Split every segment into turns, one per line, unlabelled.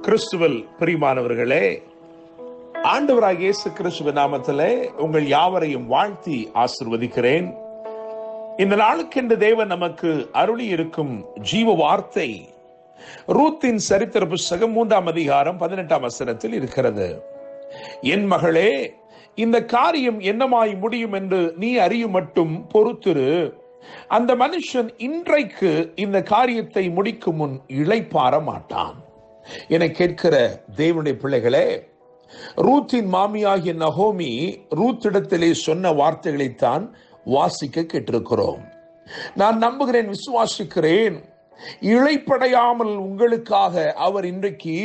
கிறிஸ்துவில் பிரியமானவர்களே, ஆண்டவராகிய இயேசு கிறிஸ்துவ நாமத்திலே உங்கள் யாவரையும் வாழ்த்தி ஆசீர்வதிக்கிறேன். இந்த நாளுக்கென்று தேவன் நமக்கு அருளி இருக்கும் ஜீவ வார்த்தை ரூத்தின் சரித்திர புஸ்தகம் 3ஆம் அதிகாரம் 18ஆம் வசனத்தில் இருக்கிறது. என் மகளே, இந்த காரியம் என்னமாய் முடியும் என்று நீ அறியும் மட்டும் பொறுத்திரு. அந்த மனுஷன் இன்றைக்கு இந்த காரியத்தை முடிக்கும் முன் இளைப்பாற மாட்டான். என கேட்கிற தேவனுடைய பிள்ளைகளே, ரூத்தின் மாமியாகிய நகோமி ரூத்திடத்திலே சொன்ன வார்த்தைகளைத்தான் வாசிக்க கேட்டிருக்கிறோம். நான் நம்புகிறேன், விசுவாசிக்கிறேன், இளைப்படையாமல் உங்களுக்காக அவர் இன்றைக்கு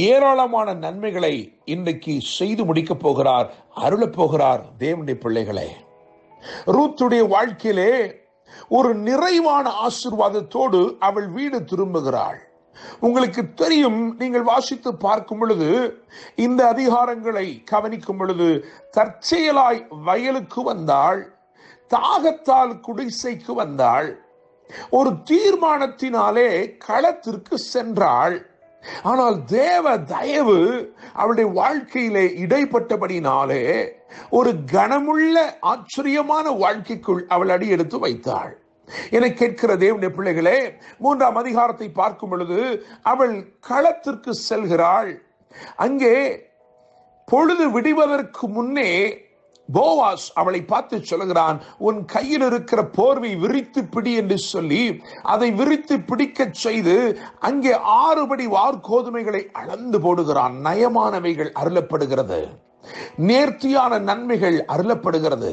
ஏராளமான நன்மைகளை இன்றைக்கு செய்து முடிக்கப் போகிறார், அருளப் போகிறார். தேவனுடைய பிள்ளைகளே, ரூத்துடைய வாழ்க்கையிலே ஒரு நிறைவான ஆசீர்வாதத்தோடு அவள் வீடு திரும்புகிறாள். உங்களுக்கு தெரியும், நீங்கள் வாசித்து பார்க்கும் பொழுது, இந்த அதிகாரங்களை கவனிக்கும் பொழுது, தற்செயலாய் வயலுக்கு வந்தாள், தாகத்தால் குடிசைக்கு வந்தாள், ஒரு தீர்மானத்தினாலே களத்திற்கு சென்றாள். ஆனால் தேவ தயவு அவளுடைய வாழ்க்கையிலே இடைப்பட்டபடினாலே ஒரு கனமுள்ள ஆச்சரியமான வாழ்க்கைக்குள் அவள் அடியெடுத்து வைத்தாள். என கேட்கிற தேவனுடைய பிள்ளைகளே, 3ஆம் அதிகாரத்தை பார்க்கும் பொழுது அவள் களத்திற்கு செல்கிறாள். அங்கே பொழுது விடுவதற்கு முன்னே போவாஸ் அவளை பார்த்து சொல்கிறான், உன் கையில் இருக்கிற போர்வை விரித்து பிடி என்று சொல்லி அதை விரித்து பிடிக்க செய்து அங்கே 6 படி வார்கோதுமைகளை அளந்து போடுகிறான். நயமானவைகள் அருளப்படுகிறது, நேர்த்தியான நன்மைகள் அருளப்படுகிறது.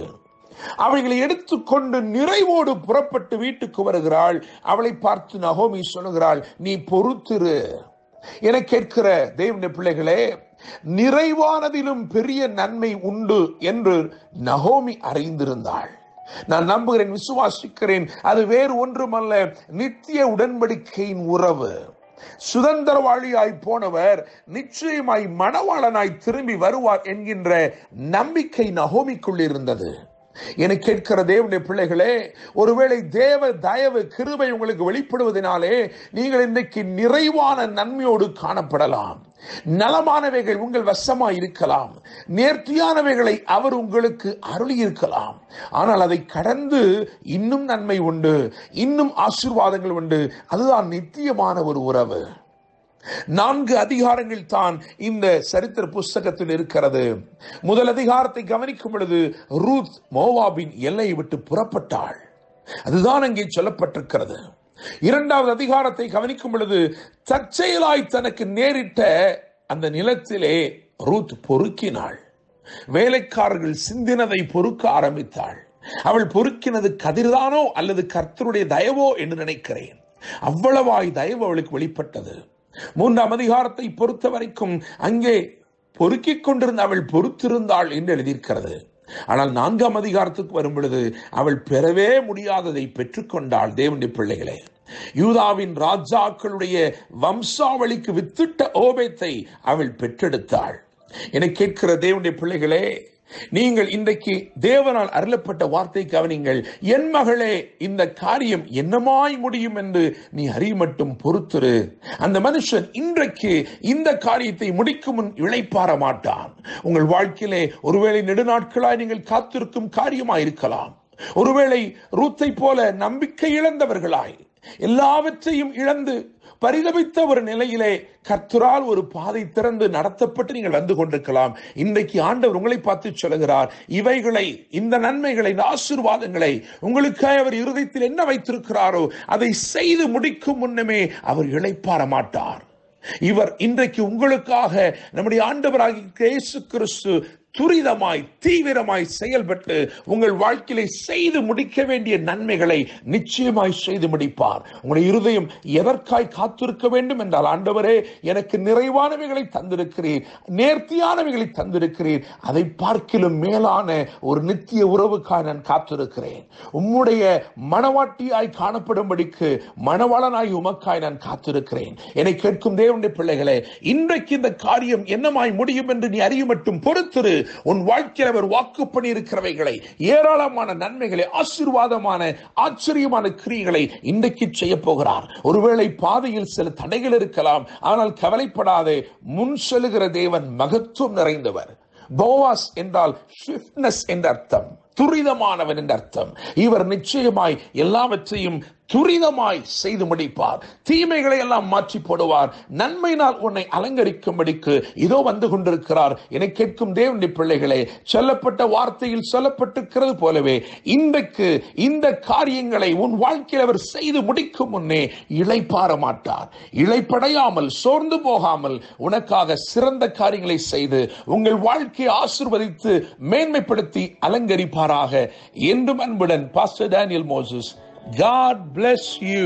அவைகளை எடுத்துக்கொண்டு நிறைவோடு புறப்பட்டு வீட்டுக்கு வருகிறாள். அவளை பார்த்து நகோமி சொல்லுகிறாள், நீ பொறுத்திரு. என கேட்கிற தேவனுடைய பிள்ளைகளே, நிறைவானதிலும் பெரிய நன்மை உண்டு என்று நகோமி அறிந்திருந்தாள். நான் நம்புகிறேன், விசுவாசிக்கிறேன், அது வேறு ஒன்றுமல்ல, நித்திய உடன்படிக்கையின் உறவு. சுதந்திரவாளியாய் போனவர் நிச்சயமாய் மணவாளனாய் திரும்பி வருவார் என்கின்ற நம்பிக்கை நகோமிக்குள் இருந்தது. என கேட்கிற தேவனுடைய பிள்ளைகளே, ஒருவேளை தேவ தயவு கிருபை உங்களுக்கு வெளிப்படுவதனாலே நீங்கள் இன்றைக்கு நிறைவான நன்மையோடு காணப்படலாம். நலமானவைகள் உங்கள் வசமாய் இருக்கலாம், நேர்த்தியானவைகளை அவர் உங்களுக்கு அருளி இருக்கலாம். ஆனால் அதை கடந்து இன்னும் நன்மை உண்டு, இன்னும் ஆசீர்வாதங்கள் உண்டு. அதுதான் நித்தியமான ஒரு உறவு. 4 அதிகாரங்கள் தான் இந்த சரித்திர புஸ்தகத்தில் இருக்கிறது. முதல் அதிகாரத்தை கவனிக்கும் பொழுது ரூத் மோவாபின் எல்லையை விட்டு புறப்பட்டாள். அதுதான் அங்கே சொல்லப்பட்டிருக்கிறது. 2வது அதிகாரத்தை கவனிக்கும் பொழுது தற்செயலாய் தனக்கு நேரிட்ட அந்த நிலத்திலே ரூத் பொறுக்கினாள். வேலைக்காரர்கள் சிந்தினதை பொறுக்க ஆரம்பித்தாள். அவள் பொறுக்கினது கதிர்தானோ அல்லது கர்த்தருடைய தயவோ என்று நினைக்கிறேன். அவ்வளவாய் தயவு அவளுக்கு வெளிப்பட்டது. 3ஆம் அதிகாரத்தை பொறுத்த வரைக்கும் அங்கே பொறுக்கிக் கொண்டிருந்த அவள் பொறுத்திருந்தாள் என்று எழுதியிருக்கிறது. ஆனால் 4ஆம் அதிகாரத்துக்கு வரும் பொழுது அவள் பெறவே முடியாததை பெற்றுக்கொண்டாள். தேவனுடைய பிள்ளைகளே, யூதாவின் ராஜாக்களுடைய வம்சாவளிக்கு வித்திட்ட ஓபேத்தை அவள் பெற்றெடுத்தாள். என கேட்கிற தேவனுடைய பிள்ளைகளே, நீங்கள் இன்றைக்கு தேவனால் அருளப்பட்ட வார்த்தை கவனிங்கள். என் மகளே, இந்த காரியம் என்னமாய் முடியும் என்று நீ அறிய மட்டும் பொறுத்திரு. அந்த மனுஷன் இன்றைக்கு இந்த காரியத்தை முடிக்கும் முன் இளைப்பாற மாட்டான். உங்கள் வாழ்க்கையிலே ஒருவேளை நெடுநாட்களாய் நீங்கள் காத்திருக்கும் காரியமாயிருக்கலாம். ஒருவேளை ரூத்தை போல நம்பிக்கை இழந்தவர்களாய் எல்லாவற்றையும் இழந்து பரிதபித்த ஒரு நிலையிலே கர்த்தரால் ஒரு பாதை திறந்து நடத்தப்பட்டு நீங்கள் வந்து கொண்டிருக்கலாம். இன்றைக்கு ஆண்டவர் உங்களை பார்த்து சொல்லுகிறார், இவைகளை, இந்த நன்மைகளை, இந்த ஆசீர்வாதங்களை உங்களுக்காக அவர் இருதயத்தில் என்ன வைத்திருக்கிறாரோ அதை செய்து முடிக்கும் முன்னமே அவர் இளைப்பாற மாட்டார். இவர் இன்றைக்கு உங்களுக்காக நம்முடைய ஆண்டவராகிய இயேசு கிறிஸ்து துரிதமாய் தீவிரமாய் செயல்பட்டு உங்கள் வாழ்க்கையிலே செய்து முடிக்க வேண்டிய நன்மைகளை நிச்சயமாய் செய்து முடிப்பார். உங்களுடைய இருதயம் எதற்காய் காத்திருக்க வேண்டும் என்றால், ஆண்டவரே, எனக்கு நிறைவானவைகளை தந்திருக்கிறீர், நேர்த்தியானவைகளை தந்திருக்கிறீர், அதை பார்க்கிலும் மேலான ஒரு நித்திய உறவுக்காய் நான் காத்திருக்கிறேன். உம்முடைய மணவாட்டியாய் காணப்படும்படிக்கு மணவாளனாய் உமக்காய் நான் காத்திருக்கிறேன். என்னை கேட்கும் தேவனுடைய பிள்ளைகளே, இன்றைக்கு இந்த காரியம் என்னமாய் முடியும் என்று நீ அறிய மட்டும் பொறுத்திரு. உன் வாழ்க்கையில் அவர் வாக்கு பண்ணி இருக்கிறவைகளை, ஏராளமான நன்மைகளை, ஆசீர்வாதமான ஆச்சரியமான கிரியைகளை இன்றைக்கு செய்ய போகிறார். ஒருவேளை பாதையில் சில தடைகள் இருக்கலாம், ஆனால் கவலைப்படாதே. முன் செல்லுகிற தேவன் மகத்துவம் நிறைந்தவர். போவாஸ் என்றால் ஸ்விஃப்ட்னஸ் என்ற அர்த்தம், துரிதமானவன் என்ற அர்த்தம். இவர் நிச்சயமாய் எல்லாவற்றையும் துரிதமாய் செய்து முடிப்பார். தீமைகளை எல்லாம் மாற்றி போடுவார். நன்மையினால் உன்னை அலங்கரிக்கும்படிக்கு இதோ வந்து கொண்டிருக்கிறார். என கேட்கும் தேவனுடைய பிள்ளைகளே, சொல்லப்பட்ட வார்த்தையில் சொல்லப்பட்டிருக்கிறது போலவே இன்றைக்கு இந்த காரியங்களை உன் வாழ்க்கையில் அவர் செய்து முடிக்கும் முன்னே இளைப்பாற மாட்டார். இளைப்படையாமல் சோர்ந்து போகாமல் உனக்காக சிறந்த காரியங்களை செய்து உங்கள் வாழ்க்கையை ஆசீர்வதித்து மேன்மைப்படுத்தி அலங்கரிப்பாராக. என்றும் அன்புடன் pastor Daniel Moses. God bless you.